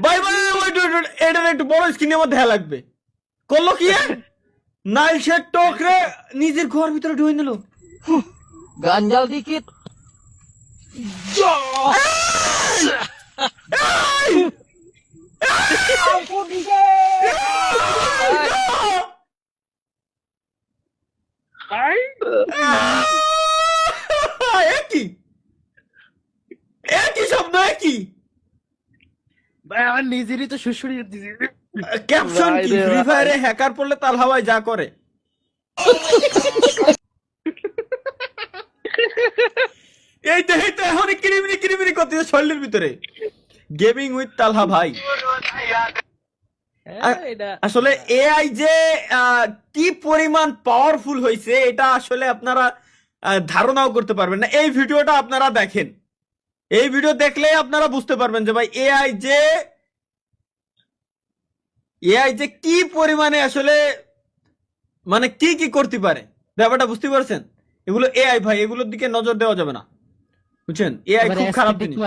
ভাই ভাই ওয়েট এটা একটু বড় স্ক্রিনের মধ্যে দেখা লাগবে। করলো কি নাইল শেড টকরে নিজের ঘর ভিতরে ঢুকে নিল। ganjal dikit. Ampun DJ. একই একই শব্দ একই ভাই আমার নিজেরই তো শুশুড়ি দিছি। ক্যাপশন কি ফ্রি ফায়ারে হ্যাকার পড়লে তাল হাওয়ায় যা করে। এই তো এখন কিরিমিরি কিরিমিরি করতেছে শরীরের ভিতরে। গেমিং উইথ তালহা ভাই। আসলে এআই যে কি পরিমাণ পাওয়ারফুল হয়েছে এটা আসলে আপনারা ধারণাও করতে পারবেন না। এই ভিডিওটা আপনারা দেখেন, এই ভিডিও দেখলে আপনারা বুঝতে পারবেন যে ভাই এআই যে কি পরিমাণে আসলে মানে কি করতে পারে ব্যাপারটা বুঝতে পারছেন। এগুলো এআই ভাই, এগুলোর দিকে নজর দেওয়া যাবে না, বুঝছেন। এআই খুব খারাপ জিনিস।